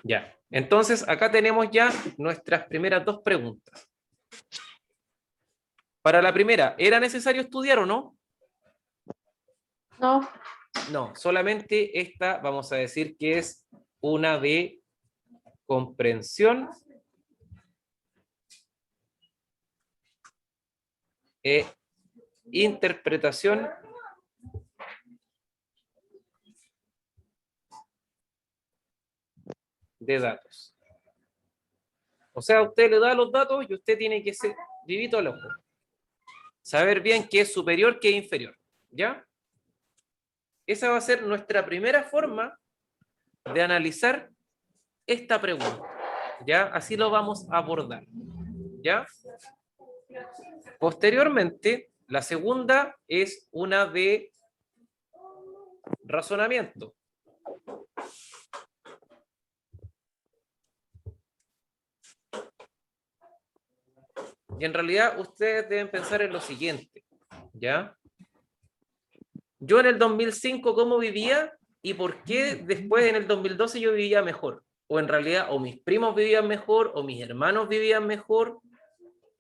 Ya. Entonces, acá tenemos ya nuestras primeras dos preguntas. Para la primera, ¿era necesario estudiar o no? No. No, solamente esta vamos a decir que es una de comprensión e interpretación de datos. O sea, usted le da los datos y usted tiene que ser vivito al ojo. Saber bien qué es superior, qué es inferior. ¿Ya? Esa va a ser nuestra primera forma de analizar esta pregunta. ¿Ya? Así lo vamos a abordar. ¿Ya? Posteriormente, la segunda es una de razonamiento. Y en realidad ustedes deben pensar en lo siguiente, ¿ya? Yo en el 2005, ¿cómo vivía? ¿Y por qué después en el 2012 yo vivía mejor? O en realidad, o mis primos vivían mejor, o mis hermanos vivían mejor,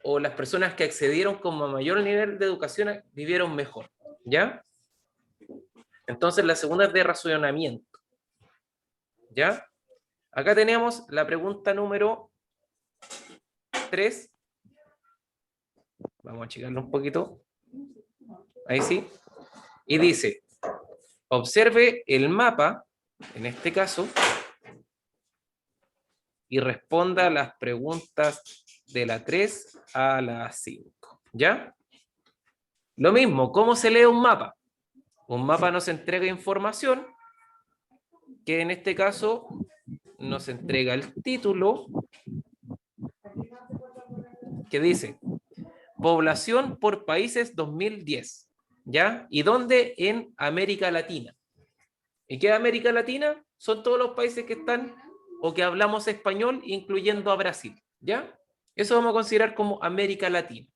o las personas que accedieron como a mayor nivel de educación vivieron mejor, ¿ya? Entonces la segunda es de razonamiento, ¿ya? Acá tenemos la pregunta número 3. Vamos a achicarlo un poquito. Ahí sí. Y dice, observe el mapa, en este caso, y responda las preguntas de la 3 a la 5. ¿Ya? Lo mismo, ¿cómo se lee un mapa? Un mapa nos entrega información, que en este caso nos entrega el título, que dice, población por países 2010. ¿Ya? ¿Y dónde? En América Latina. ¿Y qué es América Latina? Son todos los países que están o que hablamos español, incluyendo a Brasil. ¿Ya? Eso vamos a considerar como América Latina.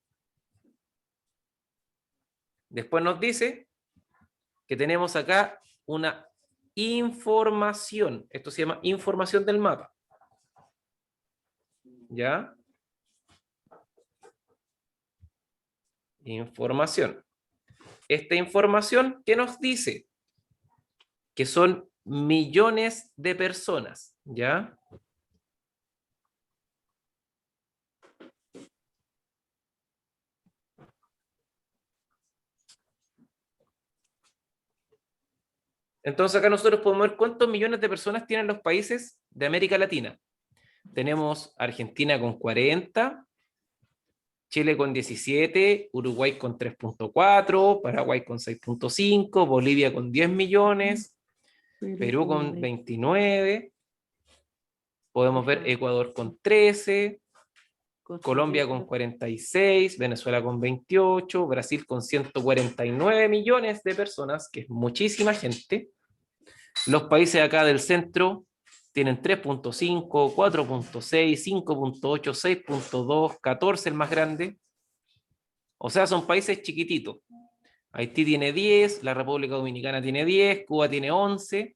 Después nos dice que tenemos acá una información. Esto se llama información del mapa. ¿Ya? Información. Esta información, ¿qué nos dice? Que son millones de personas. ¿Ya? Entonces acá nosotros podemos ver cuántos millones de personas tienen los países de América Latina. Tenemos Argentina con 40, Chile con 17, Uruguay con 3.4, Paraguay con 6.5, Bolivia con 10 millones, Perú con 29, podemos ver Ecuador con 13, Colombia con 46, Venezuela con 28, Brasil con 149 millones de personas, que es muchísima gente. Los países acá del centro tienen 3.5, 4.6, 5.8, 6.2, 14 el más grande. O sea, son países chiquititos. Haití tiene 10, la República Dominicana tiene 10, Cuba tiene 11,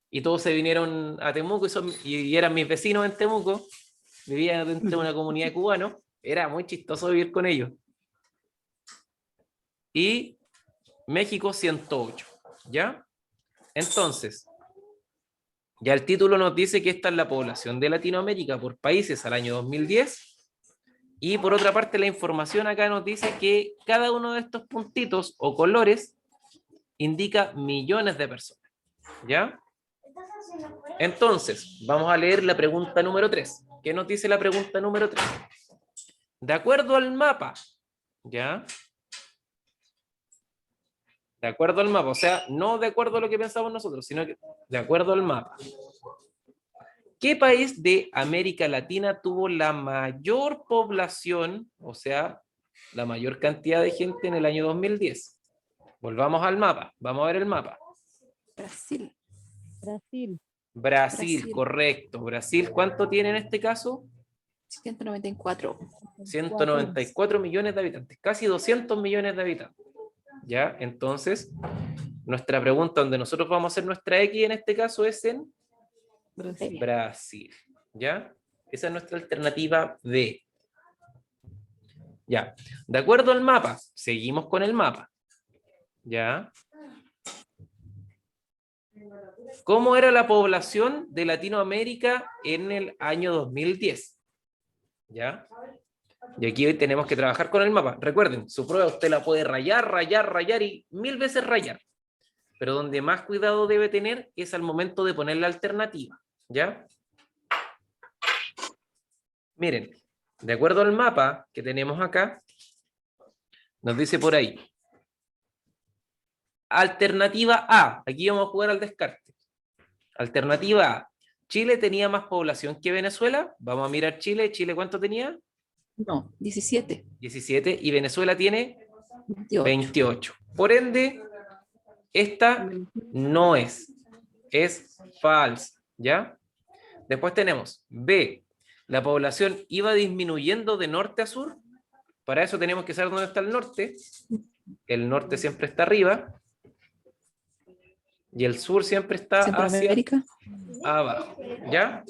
y todos se vinieron a Temuco y eran mis vecinos en Temuco, vivían dentro de una comunidad de cubanos, era muy chistoso vivir con ellos. Y México 108, ¿ya? Entonces, ya el título nos dice que esta es la población de Latinoamérica por países al año 2010. Y por otra parte, la información acá nos dice que cada uno de estos puntitos o colores indica millones de personas. ¿Ya? Entonces, vamos a leer la pregunta número 3. ¿Qué nos dice la pregunta número 3? De acuerdo al mapa, ¿ya? De acuerdo al mapa, o sea, no de acuerdo a lo que pensamos nosotros, sino que de acuerdo al mapa. ¿Qué país de América Latina tuvo la mayor población, o sea, la mayor cantidad de gente en el año 2010? Volvamos al mapa, vamos a ver el mapa. Brasil. Brasil, Brasil. correcto. Brasil, ¿cuánto tiene en este caso? 194. 194 millones de habitantes, casi 200 millones de habitantes. ¿Ya? Entonces, nuestra pregunta donde nosotros vamos a hacer nuestra X en este caso es en Brasil. Brasil. ¿Ya? Esa es nuestra alternativa B. Ya. De acuerdo al mapa, seguimos con el mapa. ¿Ya? ¿Cómo era la población de Latinoamérica en el año 2010? ¿Ya? Y aquí hoy tenemos que trabajar con el mapa. Recuerden, su prueba usted la puede rayar, rayar, rayar y 1000 veces rayar. Pero donde más cuidado debe tener es al momento de poner la alternativa. ¿Ya? Miren, de acuerdo al mapa que tenemos acá, nos dice por ahí. Alternativa A. Aquí vamos a jugar al descarte. Alternativa A. ¿Chile tenía más población que Venezuela? Vamos a mirar Chile. ¿Chile cuánto tenía? No, 17. 17. Y Venezuela tiene 28. 28. Por ende, esta no es. Es falsa. ¿Ya? Después tenemos B. La población iba disminuyendo de norte a sur. Para eso tenemos que saber dónde está el norte. El norte siempre está arriba. Y el sur siempre está hacia Centroamérica. abajo. ¿Ya?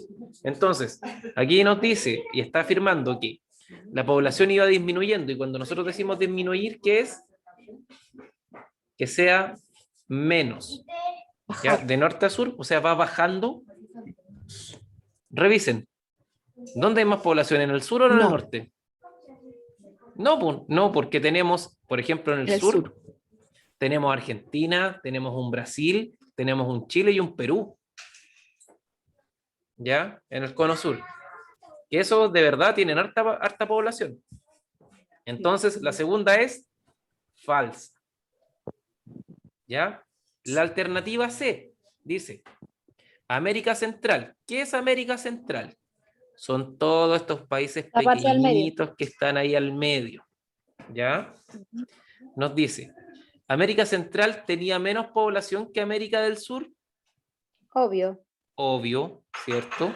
Entonces, aquí nos dice y está afirmando que la población iba disminuyendo. Y cuando nosotros decimos disminuir, ¿qué es? Que sea menos. ¿Ya? De norte a sur, o sea, va bajando. Revisen. ¿Dónde hay más población? ¿En el sur o en el No. norte? No, no, porque tenemos, por ejemplo, en el sur, tenemos Argentina, tenemos un Brasil, tenemos un Chile y un Perú. ¿Ya? En el cono sur. Que esos de verdad tienen harta población. Entonces, la segunda es falsa. ¿Ya? La alternativa C dice América Central. ¿Qué es América Central? Son todos estos países La parte del medio. pequeñitos que están ahí al medio. ¿Ya? Nos dice, ¿América Central tenía menos población que América del Sur? Obvio. Obvio, ¿cierto?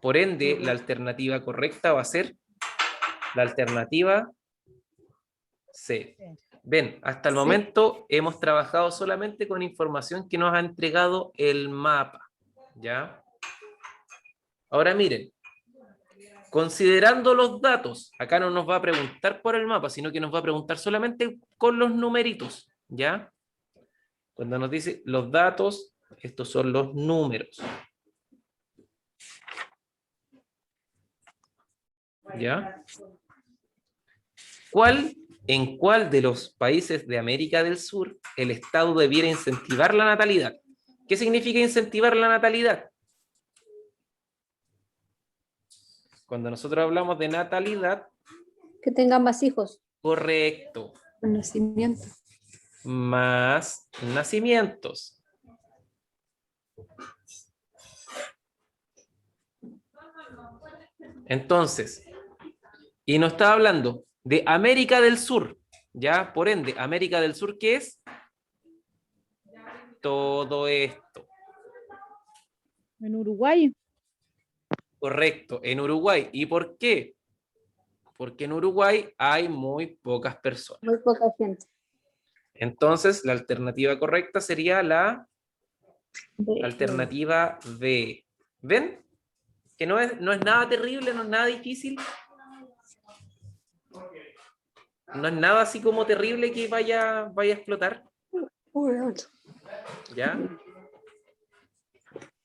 Por ende, la alternativa correcta va a ser la alternativa C. Ven, hasta el momento hemos trabajado solamente con información que nos ha entregado el mapa. ¿Ya? Ahora miren, considerando los datos, acá no nos va a preguntar por el mapa, sino que nos va a preguntar solamente con los numeritos. ¿Ya? Cuando nos dice los datos, estos son los números. ¿Ya? ¿En cuál de los países de América del Sur el Estado debiera incentivar la natalidad? ¿Qué significa incentivar la natalidad? Cuando nosotros hablamos de natalidad, Que tengan más hijos. correcto, El nacimiento. más nacimientos. Entonces, y nos está hablando de América del Sur, ¿ya? Por ende, América del Sur, ¿qué es? Todo esto. En Uruguay. Correcto, en Uruguay. ¿Y por qué? Porque en Uruguay hay muy pocas personas. Muy poca gente. Entonces, la alternativa correcta sería la B. alternativa B. ¿Ven? Que no es nada terrible, no es nada difícil. No es nada así como terrible que vaya a explotar. ¿Ya?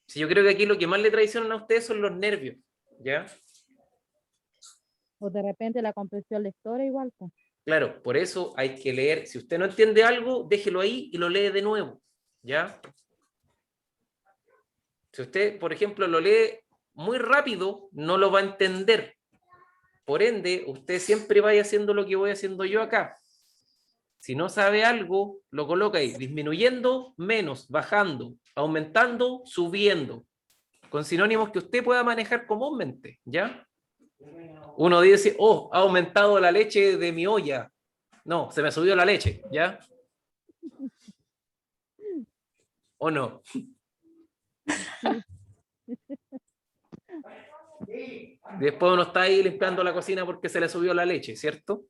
Sí, yo creo que aquí lo que más le traicionan a ustedes son los nervios. ¿Ya? O de repente la comprensión lectora igual. Pues. Claro, por eso hay que leer. Si usted no entiende algo, déjelo ahí y lo lee de nuevo. ¿Ya? Si usted, por ejemplo, lo lee muy rápido, no lo va a entender. Por ende, usted siempre vaya haciendo lo que voy haciendo yo acá. Si no sabe algo, lo coloca ahí, disminuyendo, menos, bajando, aumentando, subiendo, con sinónimos que usted pueda manejar comúnmente, ¿ya? Uno dice, oh, ha aumentado la leche de mi olla. No, se me subió la leche, ¿ya? ¿O no? Después uno está ahí limpiando la cocina porque se le subió la leche, ¿cierto?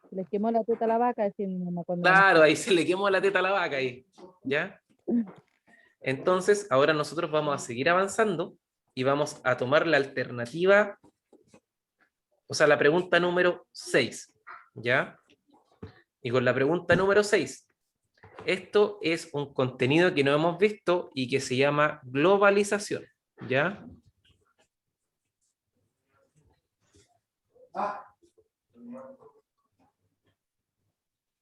Se les quemó la teta a la vaca, decía mi mamá cuando. Claro, ahí se le quemó la teta a la vaca ahí, ¿ya? Entonces, ahora nosotros vamos a seguir avanzando y vamos a tomar la alternativa, o sea, la pregunta número 6, ¿ya? Y con la pregunta número 6, esto es un contenido que no hemos visto y que se llama globalización, ¿ya?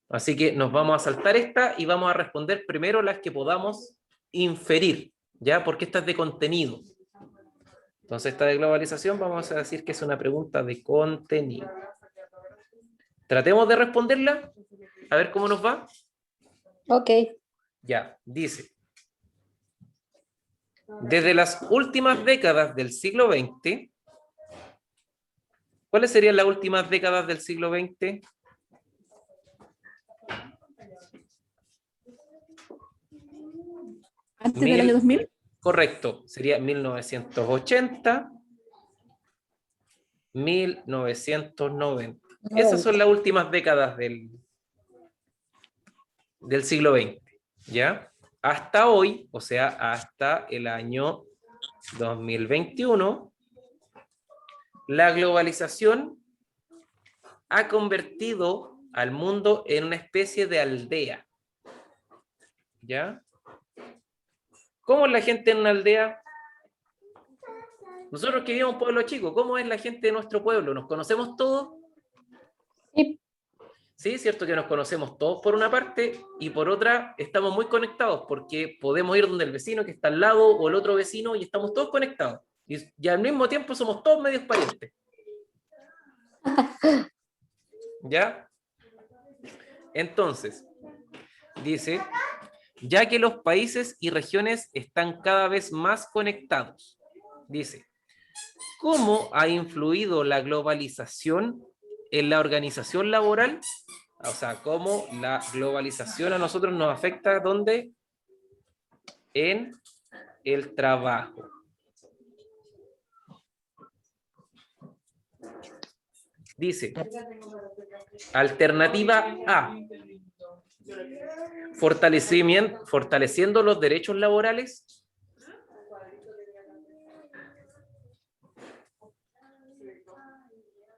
Así que nos vamos a saltar esta y vamos a responder primero las que podamos inferir, ¿ya? Porque esta es de contenido. Entonces, esta de globalización vamos a decir que es una pregunta de contenido. Tratemos de responderla, a ver cómo nos va. Ok. Ya, dice. Desde las últimas décadas del siglo XX, ¿cuáles serían las últimas décadas del siglo XX? Antes del año 2000. Correcto, sería 1980, 1990. Esas son las últimas décadas del siglo XX, ¿ya? Hasta hoy, o sea, hasta el año 2021, la globalización ha convertido al mundo en una especie de aldea, ¿ya? ¿Cómo es la gente en una aldea? Nosotros que vivimos en un pueblo chico, ¿cómo es la gente de nuestro pueblo? ¿Nos conocemos todos? Sí. Sí, es cierto que nos conocemos todos por una parte y por otra estamos muy conectados porque podemos ir donde el vecino que está al lado o el otro vecino y estamos todos conectados. Y al mismo tiempo somos todos medios parientes. ¿Ya? Entonces, dice, ya que los países y regiones están cada vez más conectados, dice, ¿cómo ha influido la globalización en la organización laboral? O sea, ¿cómo la globalización a nosotros nos afecta? ¿Dónde? En el trabajo. Dice, alternativa A, fortaleciendo los derechos laborales.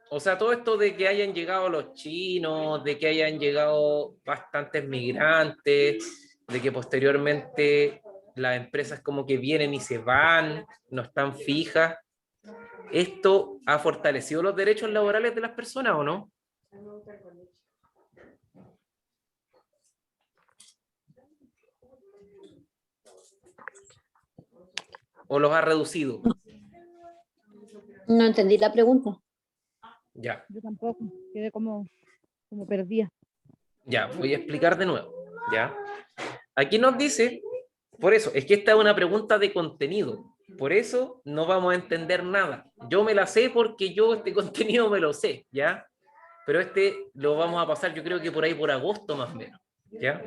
O sea, todo esto de que hayan llegado los chinos, de que hayan llegado bastantes migrantes, de que posteriormente las empresas como que vienen y se van, no están fijas. ¿Esto ha fortalecido los derechos laborales de las personas o no? ¿O los ha reducido? No entendí la pregunta. Ya. Yo tampoco, quedé como perdida. Ya, voy a explicar de nuevo. ¿Ya? Aquí nos dice, por eso, es que esta es una pregunta de contenido. Por eso no vamos a entender nada. Yo me la sé porque yo este contenido me lo sé, ¿ya? Pero este lo vamos a pasar, yo creo que por ahí por agosto más o menos, ¿ya?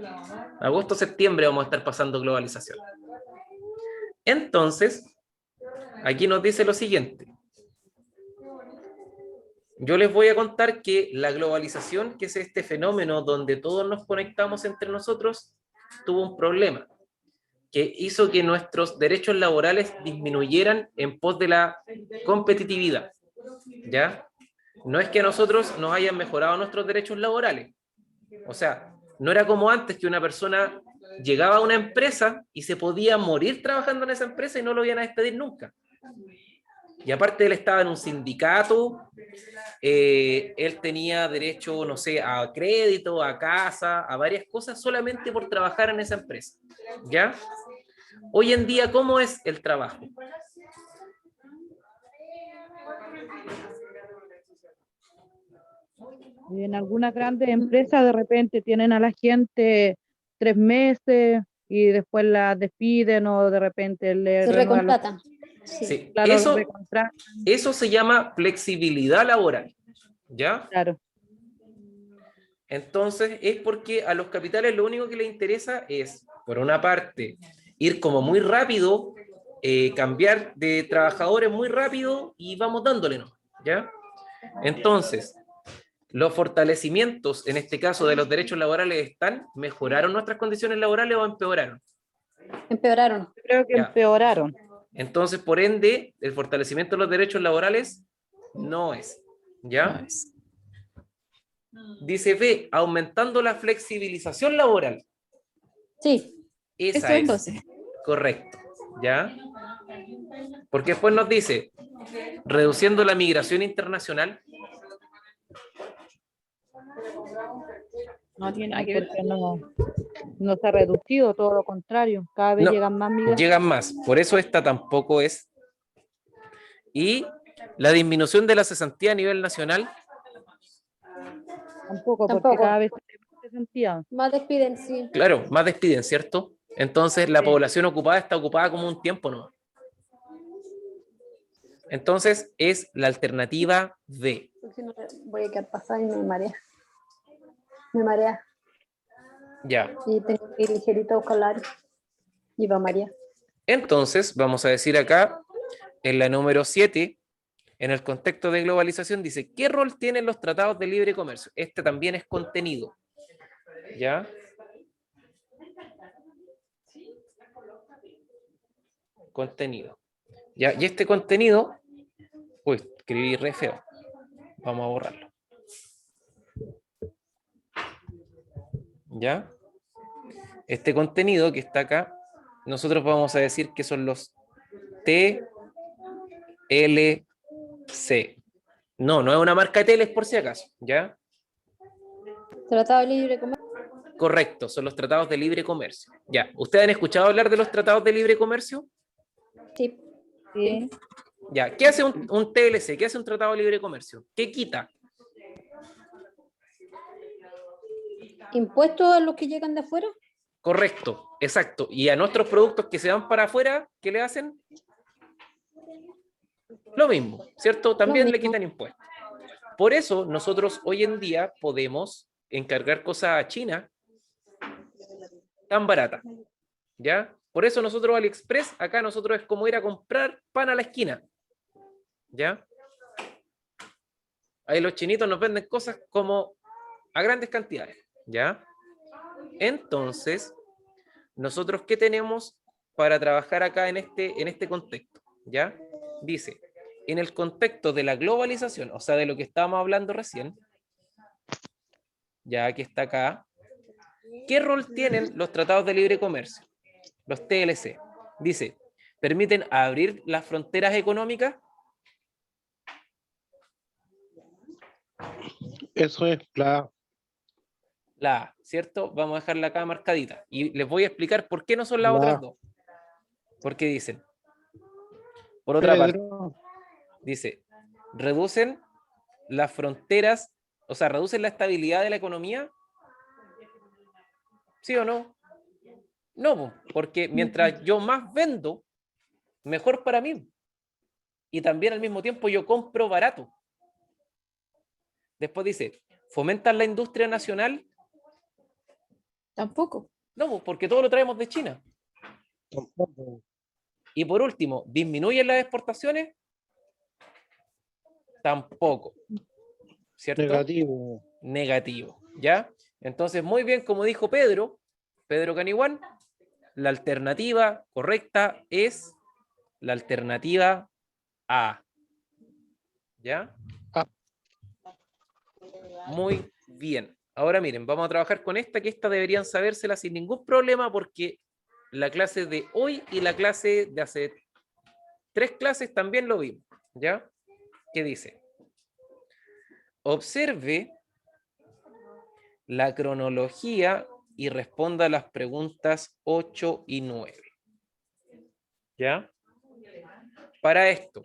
Agosto, septiembre vamos a estar pasando globalización. Entonces, aquí nos dice lo siguiente. Yo les voy a contar que la globalización, que es este fenómeno donde todos nos conectamos entre nosotros, tuvo un problema, que hizo que nuestros derechos laborales disminuyeran en pos de la competitividad, ¿ya? No es que a nosotros nos hayan mejorado nuestros derechos laborales. O sea, no era como antes que una persona llegaba a una empresa y se podía morir trabajando en esa empresa y no lo iban a despedir nunca. Y aparte él estaba en un sindicato, él tenía derecho, no sé, a crédito, a casa, a varias cosas solamente por trabajar en esa empresa, ¿ya? Hoy en día, ¿cómo es el trabajo? En algunas grandes empresas de repente tienen a la gente 3 meses y después la despiden o de repente le Se renuevan los- recontratan. Sí. Sí, claro, los eso, recontratan, eso se llama flexibilidad laboral, ¿ya? claro. Entonces es porque a los capitales lo único que les interesa es, por una parte, ir como muy rápido, cambiar de trabajadores muy rápido y vamos dándole, ¿no? ¿Ya? Entonces, los fortalecimientos, en este caso de los derechos laborales, ¿mejoraron nuestras condiciones laborales o empeoraron? Empeoraron. Creo que Ya. empeoraron. Entonces, por ende, el fortalecimiento de los derechos laborales no es. ¿Ya? No es. Dice B, aumentando la flexibilización laboral. Sí, Esa Esto es. entonces. Correcto. ¿Ya? Porque después nos dice, reduciendo la migración internacional. No tiene nada que ver. Porque no se ha reducido, todo lo contrario. Cada vez No, llegan más migrantes. llegan más. Por eso esta tampoco es. Y la disminución de la cesantía a nivel nacional. Tampoco, porque Tampoco. cada vez hay más cesantía. más despiden, sí. Claro, más despiden, ¿cierto? Entonces la Sí. población ocupada está ocupada como un tiempo, ¿no? Entonces es la alternativa D. Porque si no, voy a quedar pasada y me marea. Me marea. Ya. Y tengo que ir ligerito a buscar la área. Y va María. Entonces vamos a decir acá, en la número 7, en el contexto de globalización, dice, ¿qué rol tienen los tratados de libre comercio? Este también es contenido. ¿Ya? Contenido. ¿Ya? Y este contenido, uy, escribí re feo. Vamos a borrarlo. ¿Ya? Este contenido que está acá, nosotros vamos a decir que son los TLC. No, no es una marca de teles por si acaso, ¿ya? Tratado de libre comercio. Correcto, son los tratados de libre comercio. Ya, ¿ustedes han escuchado hablar de los tratados de libre comercio? Sí. Sí. Ya, ¿qué hace un TLC? ¿Qué hace un tratado de libre comercio? ¿Qué quita? Impuestos a los que llegan de afuera. Correcto, exacto. Y a nuestros productos que se van para afuera, ¿qué le hacen? Lo mismo, ¿cierto? También Lo le mismo. quitan impuestos. Por eso nosotros hoy en día podemos encargar cosas a China tan baratas, ¿ya? Por eso nosotros AliExpress, acá nosotros es como ir a comprar pan a la esquina, ¿ya? Ahí los chinitos nos venden cosas como a grandes cantidades, ¿ya? Entonces, nosotros, ¿qué tenemos para trabajar acá en este contexto? ¿Ya? Dice, en el contexto de la globalización, o sea, de lo que estábamos hablando recién, ya que está acá, ¿qué rol tienen los tratados de libre comercio? Los TLC. Dice, ¿permiten abrir las fronteras económicas? Eso es la La A, ¿cierto? Vamos a dejarla acá marcadita. Y les voy a explicar por qué no son las otras dos. Porque dicen, por otra parte, Pedro. dice, reducen las fronteras, o sea, reducen la estabilidad de la economía. ¿Sí o no? No, porque mientras yo más vendo, mejor para mí. Y también al mismo tiempo yo compro barato. Después dice, ¿fomentan la industria nacional? Tampoco. No, porque todo lo traemos de China. Tampoco. Y por último, ¿disminuyen las exportaciones? Tampoco. ¿Cierto? Negativo. Negativo. ¿Ya? Entonces, muy bien, como dijo Pedro Caniguán, la alternativa correcta es la alternativa A. ¿Ya? A. Muy bien. Ahora miren, vamos a trabajar con esta, que esta deberían sabérsela sin ningún problema, porque la clase de hoy y la clase de hace 3 clases también lo vimos. ¿Ya? ¿Qué dice? Observe la cronología y responda a las preguntas 8 y 9. ¿Ya? Para esto,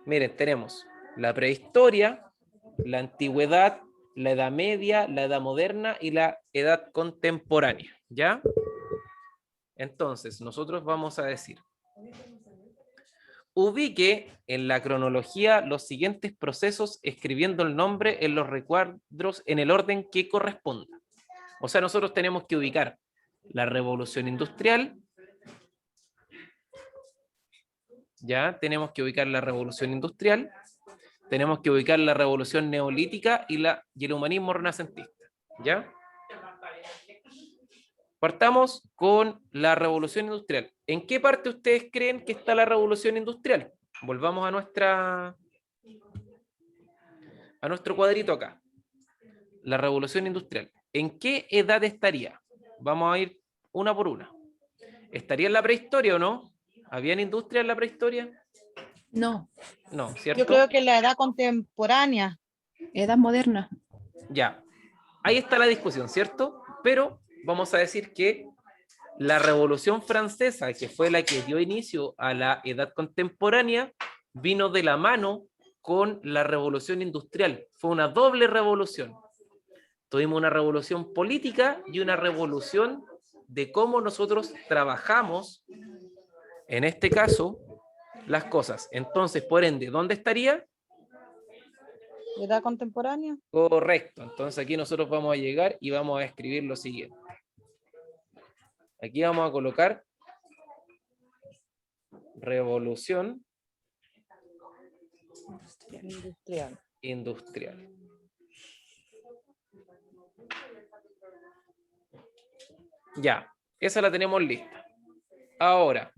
miren, tenemos la prehistoria, la antigüedad, la edad media, la edad moderna y la edad contemporánea. ¿Ya? Entonces, nosotros vamos a decir, ubique en la cronología los siguientes procesos escribiendo el nombre en los recuadros en el orden que corresponda. O sea, nosotros tenemos que ubicar la revolución industrial, ya tenemos que ubicar la revolución industrial, tenemos que ubicar la revolución neolítica y el humanismo renacentista, ¿ya? Partamos con la revolución industrial. ¿En qué parte ustedes creen que está la revolución industrial? Volvamos a nuestro cuadrito acá. La revolución industrial. ¿En qué edad estaría? Vamos a ir una por una. ¿Estaría en la prehistoria o no? ¿Habían industria en la prehistoria? No, No, ¿cierto? Yo creo que la edad contemporánea. edad moderna. Ya, ahí está la discusión, ¿cierto? Pero vamos a decir que la Revolución Francesa, que fue la que dio inicio a la edad contemporánea, vino de la mano con la Revolución Industrial. Fue una doble revolución. Tuvimos una revolución política y una revolución de cómo nosotros trabajamos, en este caso, las cosas. Entonces, por ende, ¿dónde estaría? ¿Edad contemporánea? Correcto. Entonces aquí nosotros vamos a llegar y vamos a escribir lo siguiente. Aquí vamos a colocar revolución Industrial. industrial. Ya, esa la tenemos lista. Ahora,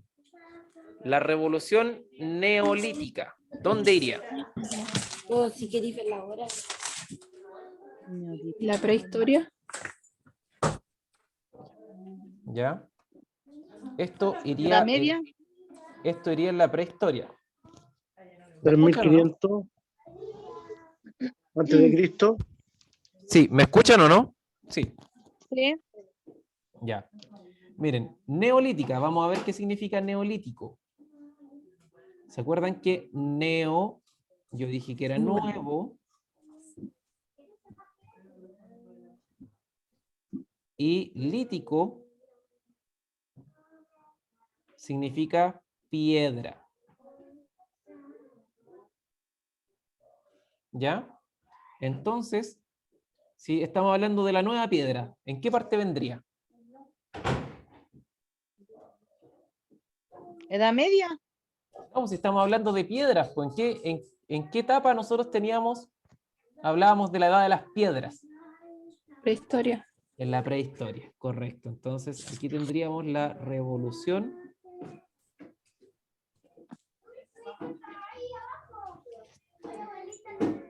la revolución neolítica, ¿dónde iría? O si queréis ver la hora. La prehistoria. ¿Ya? Esto iría, ¿Edad media? esto iría en la prehistoria. ¿Me Del escuchan o no? 1500 antes de Cristo. Sí, ¿me escuchan o no? Sí. Sí. Ya. Miren, neolítica, vamos a ver qué significa neolítico. ¿Se acuerdan que neo, yo dije que era nuevo, y lítico significa piedra? ¿Ya? Entonces, si estamos hablando de la nueva piedra, ¿en qué parte vendría? ¿Edad media? No, si estamos hablando de piedras, pues ¿en qué etapa nosotros hablábamos de la edad de las piedras? Prehistoria. En la prehistoria, correcto. Entonces, aquí tendríamos la revolución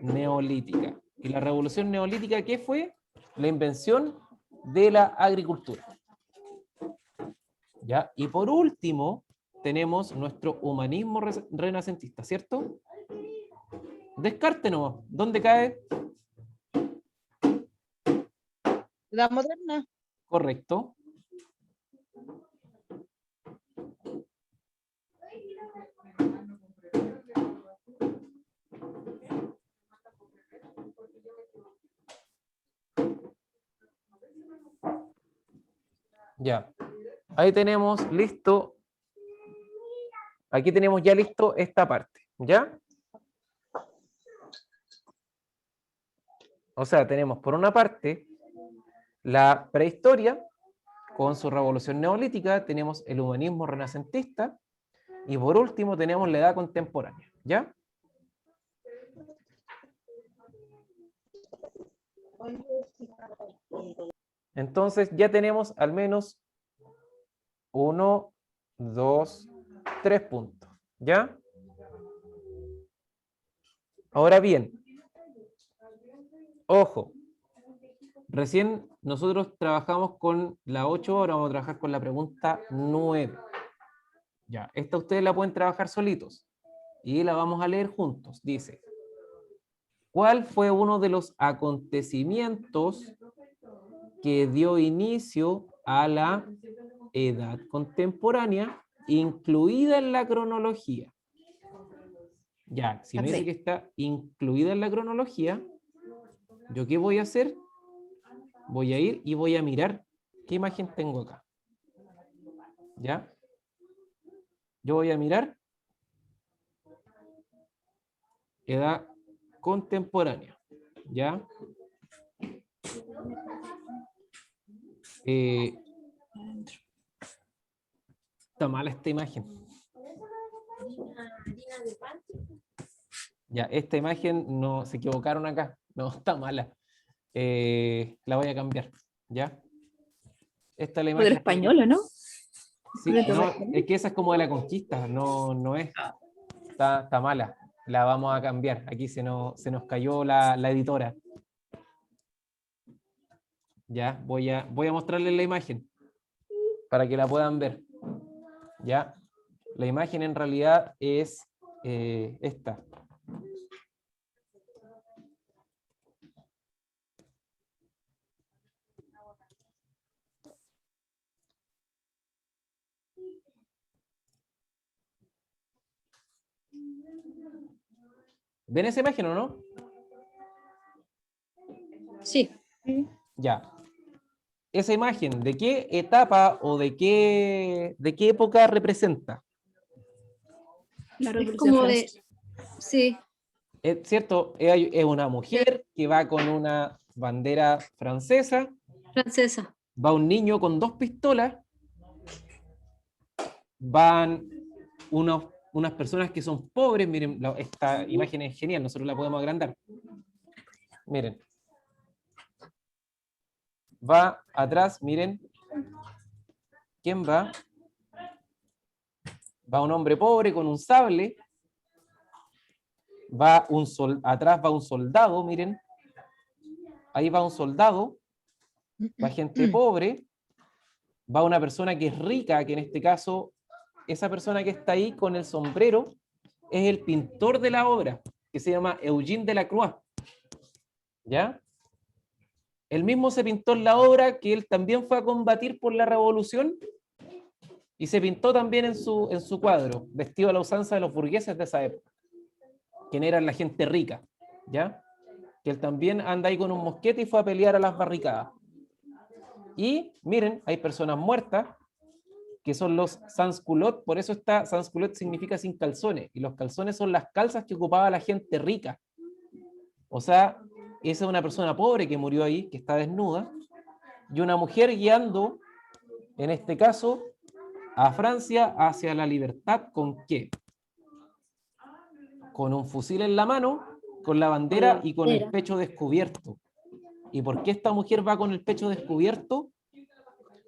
neolítica. ¿Y la revolución neolítica qué fue? La invención de la agricultura. ¿Ya? Y por último, tenemos nuestro humanismo renacentista, ¿cierto? Descarte nomás. ¿Dónde cae? ¿Edad moderna? Correcto. Ya. Ahí tenemos listo. Aquí tenemos ya listo esta parte. ¿Ya? O sea, tenemos por una parte la prehistoria con su revolución neolítica, tenemos el humanismo renacentista y por último tenemos la edad contemporánea. ¿Ya? Entonces ya tenemos al menos 1, 2, 3 puntos. ¿Ya? Ahora bien, ojo, recién nosotros trabajamos con la 8, ahora vamos a trabajar con la pregunta 9. Ya, esta ustedes la pueden trabajar solitos y la vamos a leer juntos. Dice, ¿cuál fue uno de los acontecimientos que dio inicio a la edad contemporánea, incluida en la cronología? Ya, si me dice que está incluida en la cronología, ¿yo qué voy a hacer? Voy a ir y voy a mirar qué imagen tengo acá. ¿Ya? Yo voy a mirar edad contemporánea. ¿Ya? Está mala esta imagen. Ya, esta imagen no se equivocaron acá. No, está mala. La voy a cambiar. ¿Ya? Esta es la O del imagen. español, ¿no? Sí, ¿De no, español? es que esa es como de la conquista, no es. Está mala. La vamos a cambiar. Aquí se nos cayó la editora. Ya, voy a mostrarles la imagen para que la puedan ver. Ya, la imagen en realidad es esta. ¿Ven esa imagen o no? Sí. Sí. Ya. Esa imagen, ¿de qué etapa o de qué época representa? La Es Revolución como de, Francesa. sí, Es cierto, es una mujer que va con una bandera francesa, francesa. va un niño con 2 pistolas, van unas personas que son pobres, miren, esta imagen es genial, nosotros la podemos agrandar. Miren. Va atrás, miren. ¿Quién va? Va un hombre pobre con un sable. Atrás va un soldado, miren. Ahí va un soldado. Va gente pobre. Va una persona que es rica, que en este caso, esa persona que está ahí con el sombrero es el pintor de la obra, que se llama Eugene Delacroix. ¿Ya? Él mismo se pintó en la obra que él también fue a combatir por la revolución y se pintó también en su cuadro, vestido a la usanza de los burgueses de esa época, quien eran la gente rica, ¿ya? Que él también anda ahí con un mosquete y fue a pelear a las barricadas. Y miren, hay personas muertas, que son los sans-culottes, por eso está sans-culottes significa sin calzones, y los calzones son las calzas que ocupaba la gente rica. O sea, esa es una persona pobre que murió ahí, que está desnuda, y una mujer guiando, en este caso, a Francia hacia la libertad, ¿con qué? Con un fusil en la mano, con la bandera y con el pecho descubierto. ¿Y por qué esta mujer va con el pecho descubierto?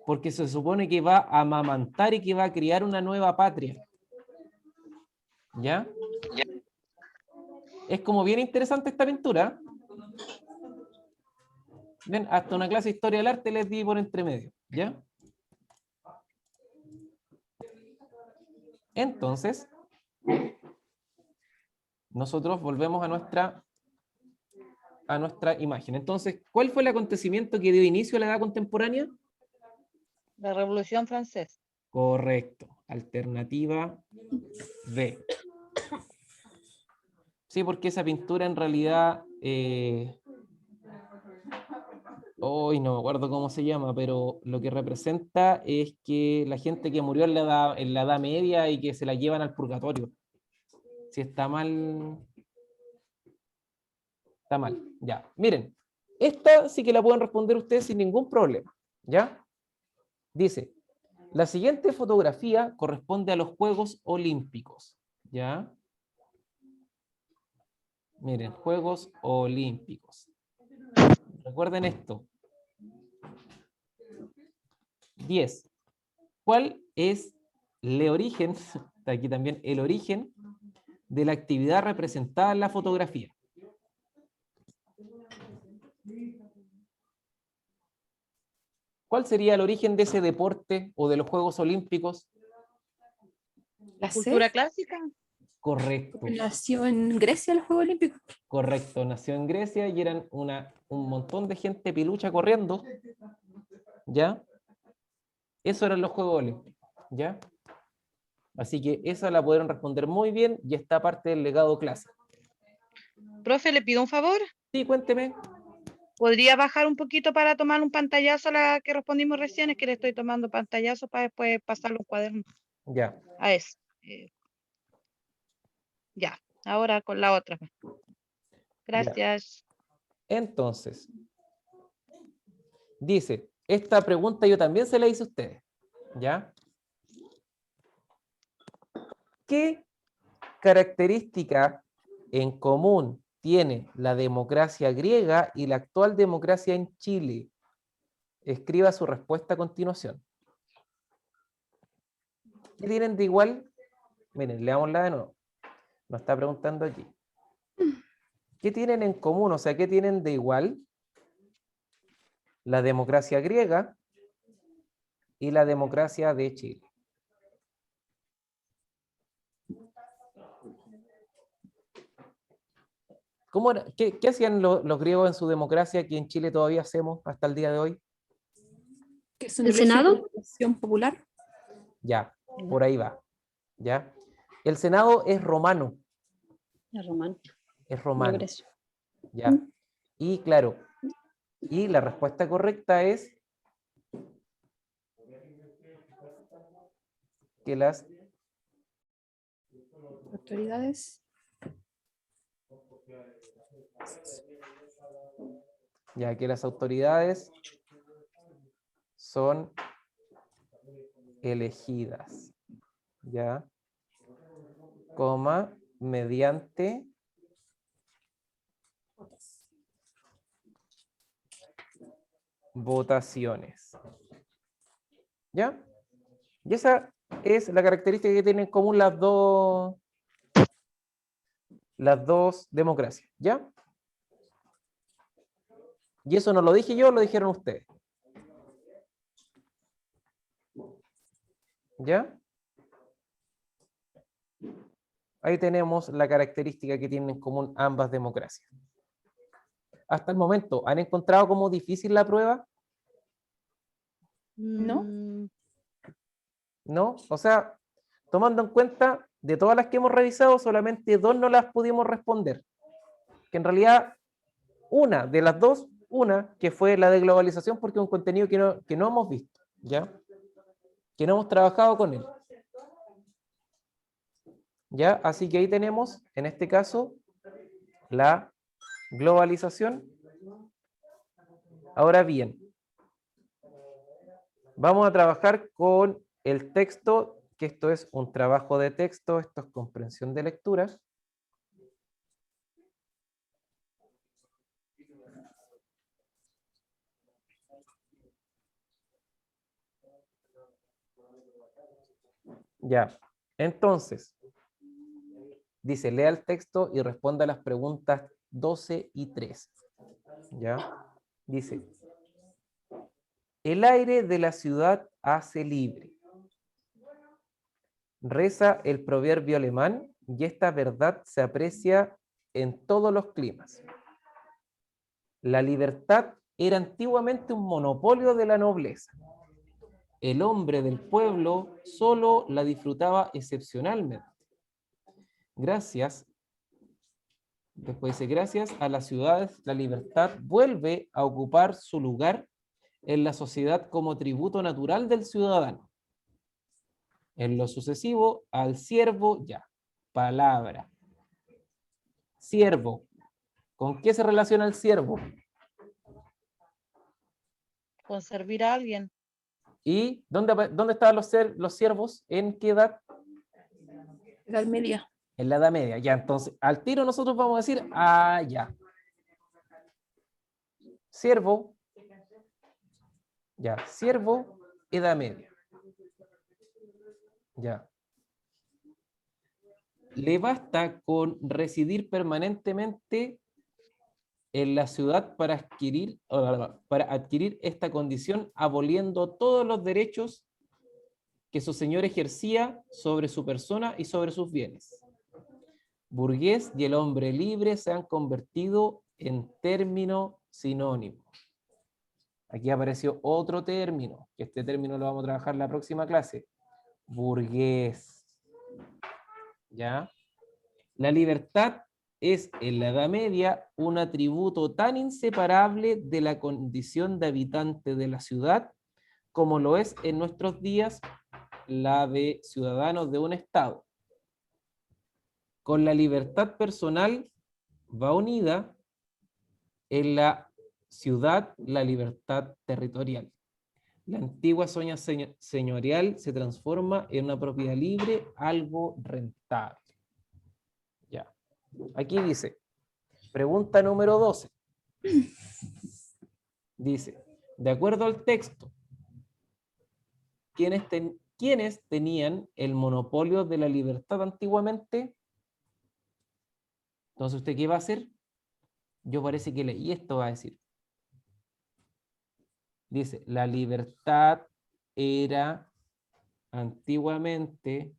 Porque se supone que va a amamantar y que va a crear una nueva patria. ¿Ya? Es como bien interesante esta pintura. Ven, hasta una clase de historia del arte les di por entre medio. ¿Ya? Entonces, nosotros volvemos a nuestra imagen. Entonces, ¿cuál fue el acontecimiento que dio inicio a la edad contemporánea? La Revolución Francesa. Correcto. Alternativa B. Sí, porque esa pintura en realidad, hoy no me acuerdo cómo se llama, pero lo que representa es que la gente que murió en la edad media y que se la llevan al purgatorio. Si está mal, está mal. Ya, miren, esta sí que la pueden responder ustedes sin ningún problema. ¿Ya? Dice, la siguiente fotografía corresponde a los Juegos Olímpicos. ¿Ya? Miren, Juegos Olímpicos. Recuerden esto. 10. ¿Cuál es el origen, está aquí también, el origen de la actividad representada en la fotografía? ¿Cuál sería el origen de ese deporte o de los Juegos Olímpicos? La Cultura C clásica. Correcto, nació en Grecia el Juego Olímpico. correcto. Nació en Grecia y eran un montón de gente pilucha corriendo, ¿ya? Eso eran los Juegos Olímpicos, ¿ya? Así que esa la pudieron responder muy bien y está parte del legado clásico. Profe, le pido un favor. Sí, cuénteme. ¿Podría bajar un poquito para tomar un pantallazo a la que respondimos recién? Es que le estoy tomando pantallazo para después pasarlo a un cuaderno. Ya. A eso. Ya, ahora con la otra. Gracias. Entonces, dice, esta pregunta yo también se la hice a ustedes, ¿ya? ¿Qué característica en común tiene la democracia griega y la actual democracia en Chile? escriba su respuesta a continuación. ¿Qué tienen de igual? Miren, leámosla de nuevo. Nos está preguntando aquí. ¿Qué tienen en común? O sea, ¿qué tienen de igual la democracia griega y la democracia de Chile? ¿Cómo era? ¿Qué hacían los griegos en su democracia que en Chile todavía hacemos hasta el día de hoy? ¿Que es un ¿El régimen Senado? de votación popular? Ya, por ahí va. ¿Ya? El Senado es romano. Es romano. Es No romano. Grecia. ¿Ya? Y claro, y la respuesta correcta es que las Autoridades. autoridades son elegidas, ¿ya? Coma, mediante votaciones. ¿Ya? Y esa es la característica que tienen en común las dos democracias, ¿ya? Y eso no lo dije yo, lo dijeron ustedes. ¿Ya? Ahí tenemos la característica que tienen en común ambas democracias. Hasta el momento, ¿han encontrado como difícil la prueba? ¿No? ¿No? O sea, tomando en cuenta de todas las que hemos revisado, solamente 2 no las pudimos responder. Que en realidad, una de las 2, una que fue la de globalización, porque es un contenido que no hemos visto, ¿ya? Que no hemos trabajado con él. ¿Ya? Así que ahí tenemos, en este caso, la globalización. Ahora bien, vamos a trabajar con el texto, que esto es un trabajo de texto, esto es comprensión de lectura. Ya, entonces, dice, lea el texto y responda a las preguntas 12 y 13. ¿Ya? Dice, el aire de la ciudad hace libre. Reza el proverbio alemán y esta verdad se aprecia en todos los climas. La libertad era antiguamente un monopolio de la nobleza. El hombre del pueblo solo la disfrutaba excepcionalmente. Después dice, gracias a las ciudades, la libertad vuelve a ocupar su lugar en la sociedad como tributo natural del ciudadano. En lo sucesivo, al siervo, ya, palabra. Siervo. ¿Con qué se relaciona el siervo? Con servir a alguien. ¿Y dónde estaban los siervos? ¿En qué edad? Edad Media. En la Edad Media. Ya, entonces, al tiro nosotros vamos a decir, ya. Siervo. Ya, siervo, Edad Media. Ya. Le basta con residir permanentemente en la ciudad para adquirir esta condición, aboliendo todos los derechos que su señor ejercía sobre su persona y sobre sus bienes. Burgués y el hombre libre se han convertido en término sinónimo. Aquí apareció otro término, que este término lo vamos a trabajar en la próxima clase. Burgués. ¿Ya? La libertad es en la Edad Media un atributo tan inseparable de la condición de habitante de la ciudad como lo es en nuestros días la de ciudadanos de un estado. Con la libertad personal va unida en la ciudad la libertad territorial. La antigua zona señorial se transforma en una propiedad libre, algo rentable. Ya. Aquí dice, pregunta número 12. Dice, de acuerdo al texto, ¿quiénes tenían el monopolio de la libertad antiguamente? Entonces, ¿usted qué va a hacer? Yo parece que leí esto, va a decir. Dice, la libertad era antiguamente,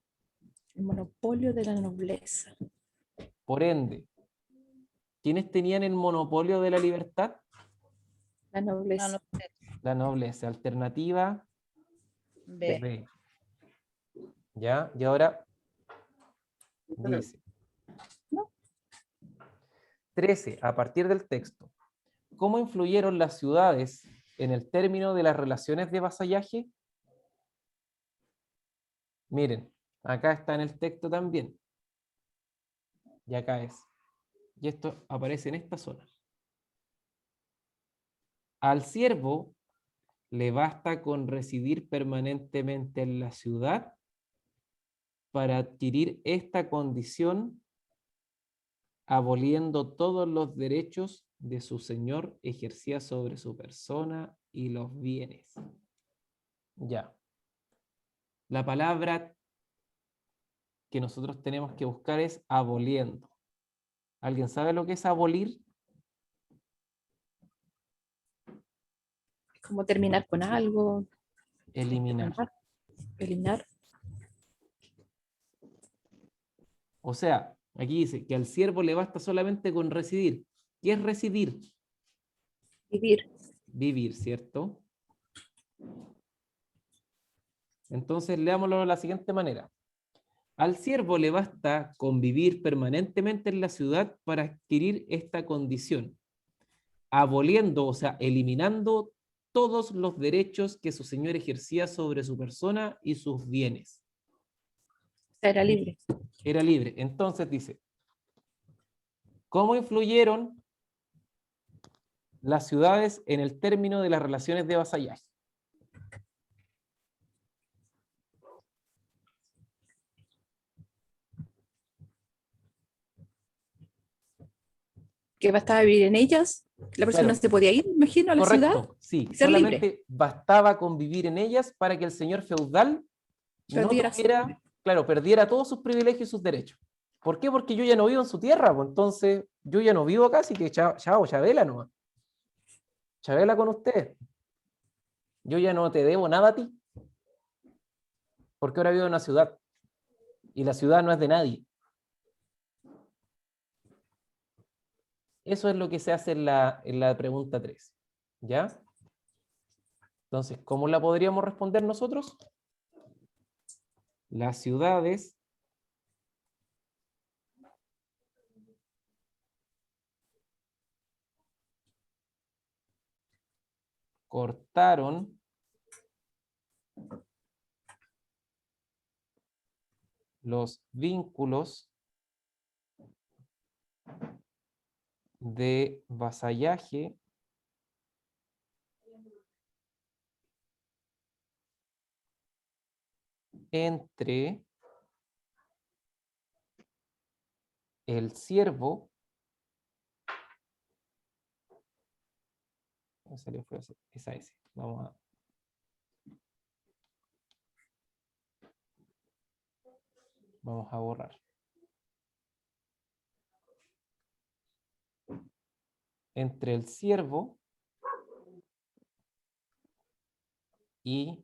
El monopolio de la nobleza. por ende, ¿quiénes tenían el monopolio de la libertad? La nobleza. no, La nobleza. Alternativa B. B. ¿Ya? Y ahora dice. No. 13. A partir del texto. ¿Cómo influyeron las ciudades en el término de las relaciones de vasallaje? Miren, acá está en el texto también. Y acá es. Y esto aparece en esta zona. Al siervo le basta con residir permanentemente en la ciudad para adquirir esta condición, aboliendo todos los derechos de su señor ejercía sobre su persona y los bienes. Ya. La palabra que nosotros tenemos que buscar es aboliendo. ¿Alguien sabe lo que es abolir? Es como terminar con algo. Eliminar. Eliminar. O sea, aquí dice que al siervo le basta solamente con residir. ¿Qué es residir? Vivir. Vivir, ¿cierto? Entonces leámoslo de la siguiente manera. Al siervo le basta con vivir permanentemente en la ciudad para adquirir esta condición, aboliendo, o sea, eliminando todos los derechos que su señor ejercía sobre su persona y sus bienes. Era libre. Era libre. Entonces dice, ¿cómo influyeron las ciudades en el término de las relaciones de vasallaje? Que bastaba vivir en ellas. La persona Claro. se podía ir, imagino, a la ciudad. Correcto, sí. ser Solamente bastaba con vivir en ellas para que el señor feudal no Perdiera su- tuviera, claro, perdiera todos sus privilegios y sus derechos. ¿Por qué? Porque yo ya no vivo en su tierra, pues entonces yo ya no vivo acá, así que chao, chao, Chabela nomás. Chabela con usted. Yo ya no te debo nada a ti. Porque ahora vivo en una ciudad. Y la ciudad no es de nadie. Eso es lo que se hace en la pregunta 3. ¿Ya? Entonces, ¿cómo la podríamos responder nosotros? Las ciudades cortaron los vínculos de vasallaje entre el siervo, ¿cómo salió? Fue esa S. Vamos a borrar. Entre el siervo y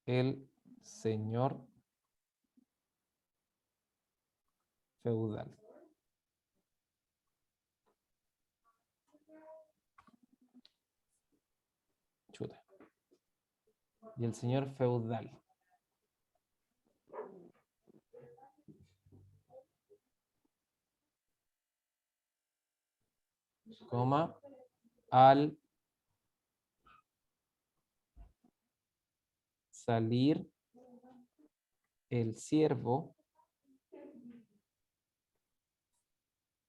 el señor feudal. Chuta. Y el señor feudal. Coma, al salir el siervo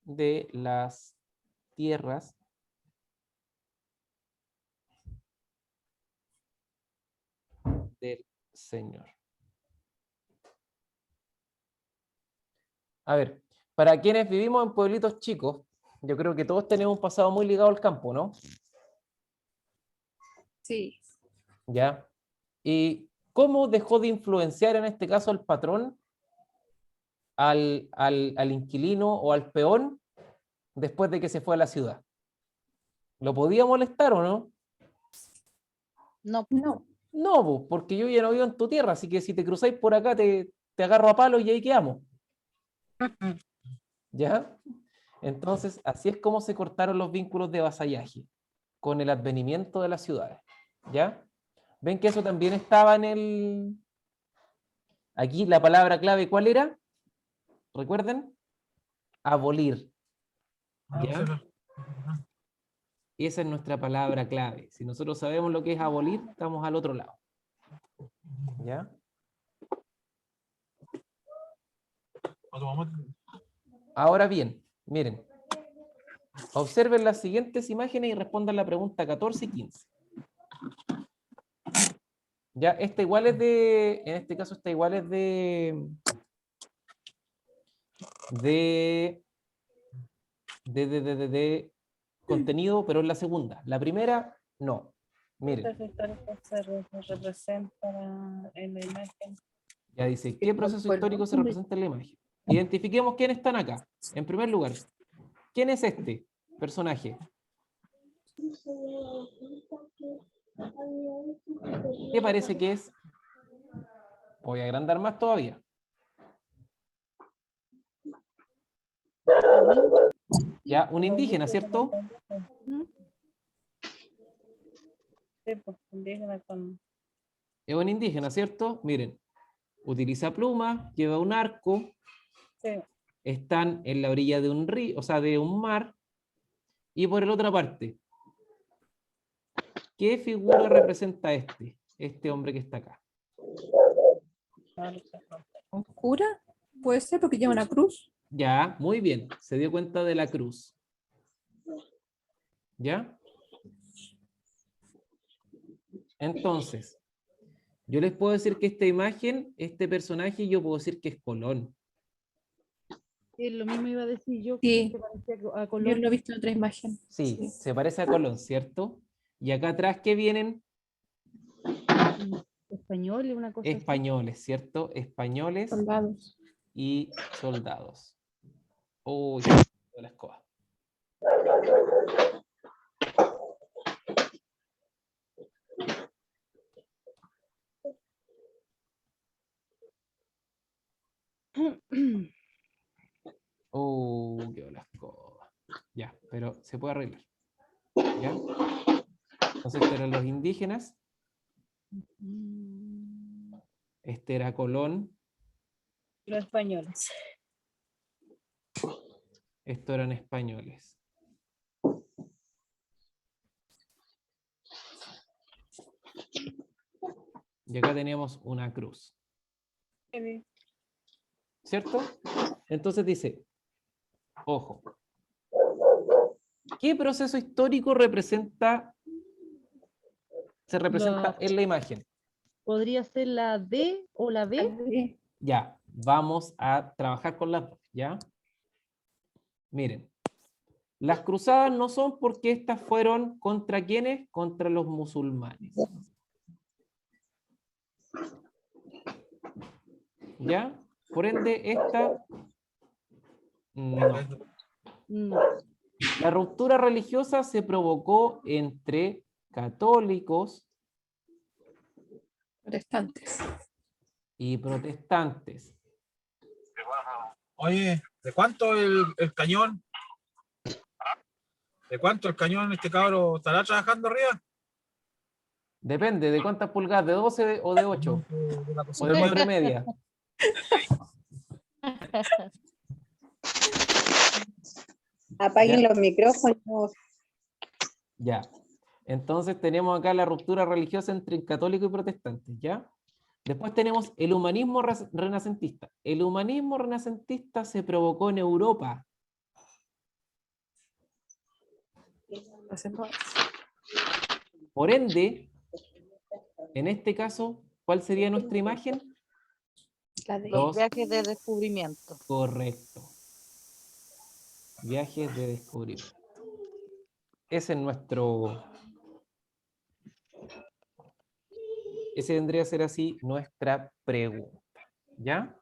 de las tierras del señor. A ver, para quienes vivimos en pueblitos chicos, yo creo que todos tenemos un pasado muy ligado al campo, ¿no? Sí. ¿Ya? ¿Y cómo dejó de influenciar en este caso el patrón al inquilino o al peón después de que se fue a la ciudad? ¿Lo podía molestar o no? No, No. No, pues, porque yo ya no vivo en tu tierra, así que si te cruzáis por acá te agarro a palo y ahí quedamos. ¿Ya? Entonces, así es como se cortaron los vínculos de vasallaje, con el advenimiento de las ciudades. ¿Ya? ¿Ven que eso también estaba en el... Aquí la palabra clave, ¿cuál era? ¿Recuerden? Abolir. ¿Ya? Esa es nuestra palabra clave. Si nosotros sabemos lo que es abolir, estamos al otro lado. ¿Ya? Ahora bien, miren. Observen las siguientes imágenes y respondan la pregunta 14 y 15. Ya, esta igual es de, en este caso esta igual es de contenido, pero es la segunda. La primera, no. Miren, Proceso histórico se representa en la imagen. ya dice, ¿qué proceso histórico se representa en la imagen? Identifiquemos quiénes están acá. En primer lugar, ¿quién es este personaje? ¿Qué parece que es? Voy a agrandar más todavía. Ya, un indígena, ¿cierto? Sí, pues, indígena con... Es un indígena, ¿cierto? Miren, utiliza plumas, lleva un arco, Sí, están en la orilla de un río, o sea, de un mar, y por la otra parte, ¿qué figura representa este hombre que está acá? ¿Un cura? Puede ser porque lleva una cruz. Ya, muy bien, se dio cuenta de la cruz. ¿Ya? Entonces, yo les puedo decir que esta imagen, este personaje, yo puedo decir que es Colón. lo mismo iba a decir yo, Sí. que parecía a Yo Colón. lo he visto en otra imagen. Sí, se parece a Colón, ¿cierto? Y acá atrás, ¿qué vienen? Español y una cosa así. Españoles, ¿cierto? Españoles Soldados. y soldados. Uy, la escoba. Qué la escoba. Ya, pero se puede arreglar. ¿Ya? Entonces, estos eran los indígenas. Este era Colón. los españoles. Estos eran españoles. Y acá teníamos una cruz. ¿Cierto? Entonces dice, ojo, ¿qué proceso histórico se representa en la imagen? Podría ser la D o la B. Ya, vamos a trabajar con las dos, ¿ya? Miren, las cruzadas no son porque estas fueron contra ¿quiénes? Contra los musulmanes. ¿Ya? Por ende, esta no. No. La ruptura religiosa se provocó entre católicos Protestantes. y protestantes. Oye, ¿de cuánto el cañón? ¿De cuánto el cañón este cabro estará trabajando arriba? Depende de cuántas pulgadas, de 12 o de 8, De la o de cocina. 4,5. Apaguen Ya. los micrófonos. Ya. Entonces tenemos acá la ruptura religiosa entre católicos y protestantes, ¿ya? Después tenemos el humanismo renacentista. El humanismo renacentista se provocó en Europa. Por ende, en este caso, ¿cuál sería nuestra imagen? La de Los viajes de descubrimiento. Correcto. Viajes de descubrimiento. Ese es Ese vendría a ser así nuestra pregunta. ¿Ya?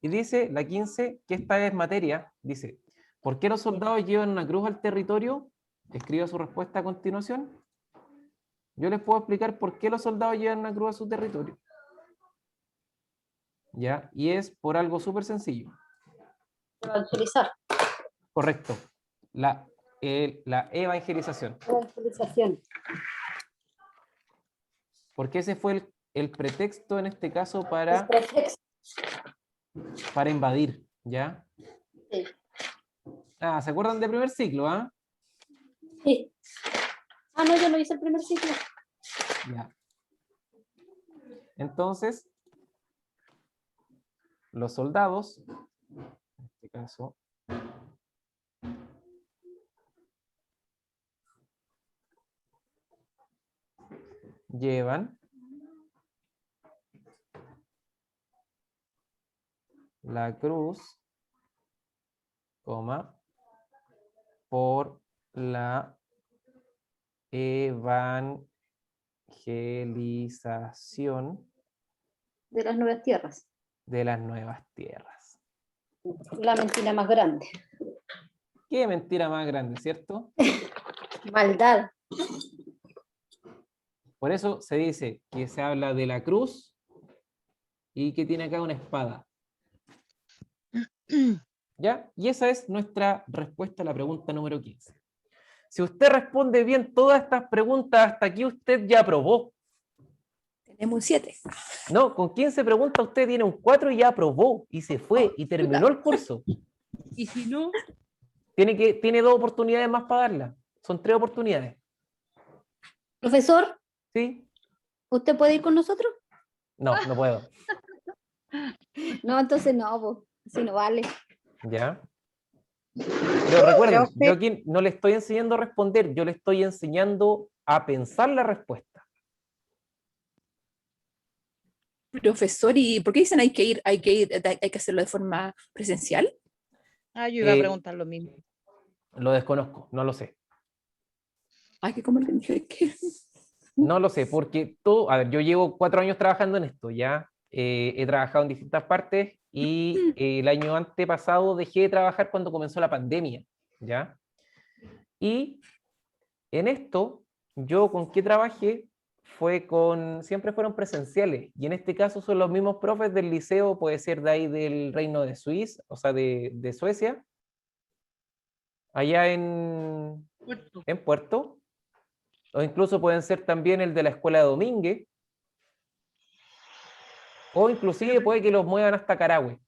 Y dice la 15, que esta es materia, dice, ¿por qué los soldados llevan una cruz al territorio? Escriba su respuesta a continuación. Yo les puedo explicar por qué los soldados llevan una cruz a su territorio. ¿Ya? Y es por algo súper sencillo. Evangelizar. Correcto. La evangelización. Evangelización. Porque ese fue el pretexto en este caso Es para pretexto. invadir, ¿ya? Sí. Ah, ¿se acuerdan del primer ciclo, ah? Sí. Ah, no, yo no hice el primer ciclo. Ya. Entonces, los soldados, en este caso, llevan la cruz, coma, por la evangelización De las nuevas tierras. de las nuevas tierras. La mentira más grande. Qué mentira más grande, ¿cierto? Maldad. Por eso se dice que se habla de la cruz y que tiene acá una espada. ¿Ya? Y esa es nuestra respuesta a la pregunta número 15. Si usted responde bien todas estas preguntas, hasta aquí usted ya aprobó. Tenemos un 7. No, con 15 preguntas usted tiene un 4 y ya aprobó, y se fue, y terminó el curso. Y si no, Tiene 2 oportunidades más para darla. Son 3 oportunidades. Profesor, ¿Sí? ¿usted puede ir con nosotros? No, no puedo. No, entonces no, pues, si no vale. ¿Ya? Pero recuerden, Profe. yo aquí no le estoy enseñando a responder, yo le estoy enseñando a pensar la respuesta. Profesor, ¿y por qué dicen hay que ir, hay que hacerlo de forma presencial? Ah, yo iba a Eh, preguntar lo mismo. Lo desconozco, no lo sé. Hay que comer que No lo sé, porque todo, a ver, yo llevo 4 años trabajando en esto, ya. He trabajado en distintas partes y el año antepasado dejé de trabajar cuando comenzó la pandemia, ¿ya? Y en esto, yo con qué trabajé siempre fueron presenciales, y en este caso son los mismos profes del liceo, puede ser de ahí del Reino de Suiza, o sea, de Suecia, allá puerto. en Puerto, o incluso pueden ser también el de la escuela de Domínguez, o inclusive puede que los muevan hasta Carahue,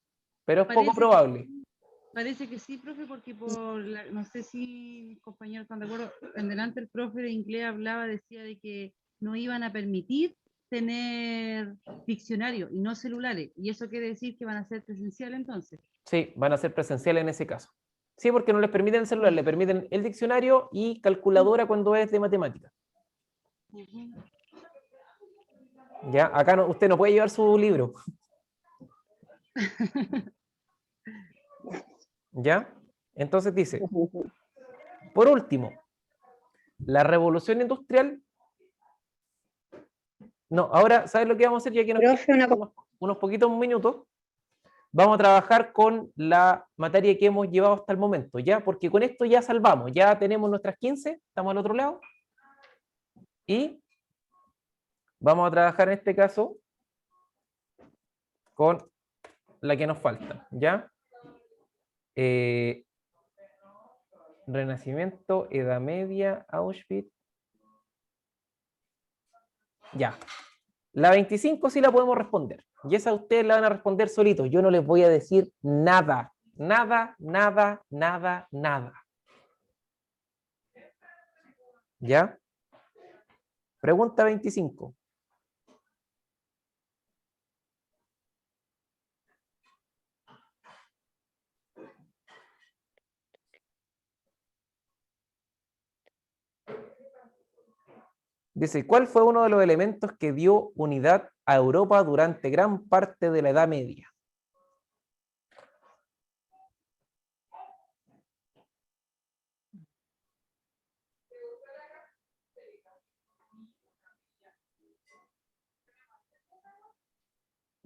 pero es poco Parece que probable. Parece que sí, profe, porque no sé si mis compañeros están de acuerdo, en delante el profe de inglés hablaba, decía de que no iban a permitir tener diccionario y no celulares, y eso quiere decir que van a ser presenciales entonces. Sí, van a ser presenciales en ese caso. Sí, porque no les permiten el celular, le permiten el diccionario y calculadora cuando es de matemáticas. Ya, acá usted no puede llevar su libro. ¿Ya? Entonces dice, por último, la revolución industrial. No, ahora, ¿sabes lo que vamos a hacer? Ya que nos Profe, quedan unos poquitos minutos, vamos a trabajar con la materia que hemos llevado hasta el momento, ¿ya? Porque con esto ya salvamos, ya tenemos nuestras 15, estamos al otro lado, y vamos a trabajar en este caso con la que nos falta, ¿ya? Renacimiento, Edad Media, Auschwitz. Ya. La 25 sí la podemos responder. Y esa ustedes la van a responder solitos. Yo no les voy a decir nada. Nada, nada, nada, nada. ¿Ya? Pregunta 25. Dice, ¿cuál fue uno de los elementos que dio unidad a Europa durante gran parte de la Edad Media?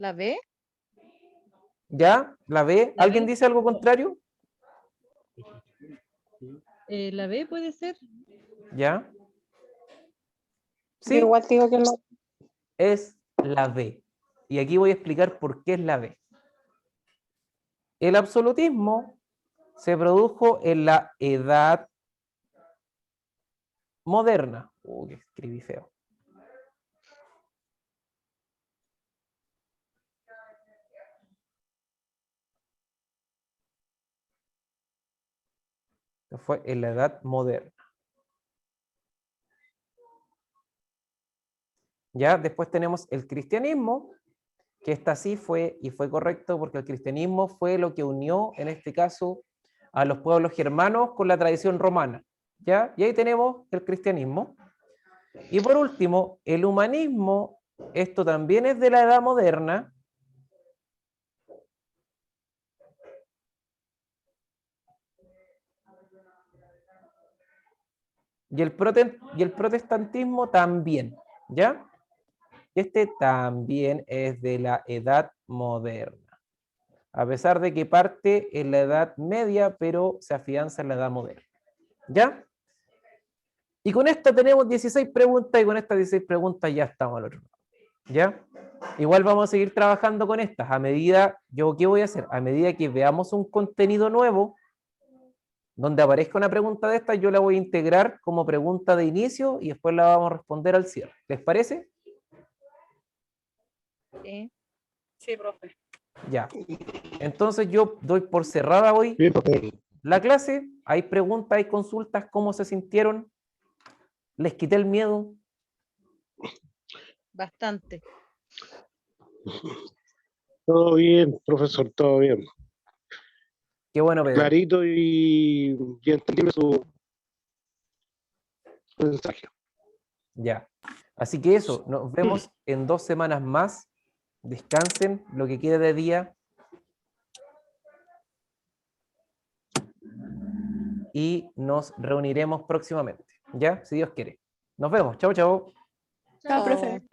¿La B? ¿Ya? ¿La B? ¿La ¿Alguien B? dice algo contrario? ¿La B puede ser? ¿Ya? Yo Sí, igual digo que es la B. Y aquí voy a explicar por qué es la B. El absolutismo se produjo en la edad moderna. Que escribí feo. Fue en la edad moderna. Ya, después tenemos el cristianismo, que esta sí fue, y fue correcto, porque el cristianismo fue lo que unió, en este caso, a los pueblos germanos con la tradición romana. ¿Ya? Y ahí tenemos el cristianismo. Y por último, el humanismo, esto también es de la edad moderna. Y el protestantismo también, ¿ya? Este también es de la edad moderna, a pesar de que parte en la edad media, pero se afianza en la edad moderna, ¿ya? Y con esta tenemos 16 preguntas, y con estas 16 preguntas ya estamos al otro lado, ¿ya? Igual vamos a seguir trabajando con estas, a medida, ¿qué voy a hacer? A medida que veamos un contenido nuevo, donde aparezca una pregunta de esta, yo la voy a integrar como pregunta de inicio y después la vamos a responder al cierre. ¿Les parece? Sí. Sí, profe. Ya. Entonces yo doy por cerrada hoy Bien, profe. la clase. Hay preguntas, hay consultas, ¿cómo se sintieron? ¿Les quité el miedo? Bastante. Todo bien, profesor, todo bien. Qué bueno, Pedro. Clarito y entendible su mensaje. Ya. Así que eso, nos vemos en 2 semanas más. Descansen lo que quede de día. Y nos reuniremos próximamente. ¿Ya? Si Dios quiere. Nos vemos. Chao, chao. Chao, profe.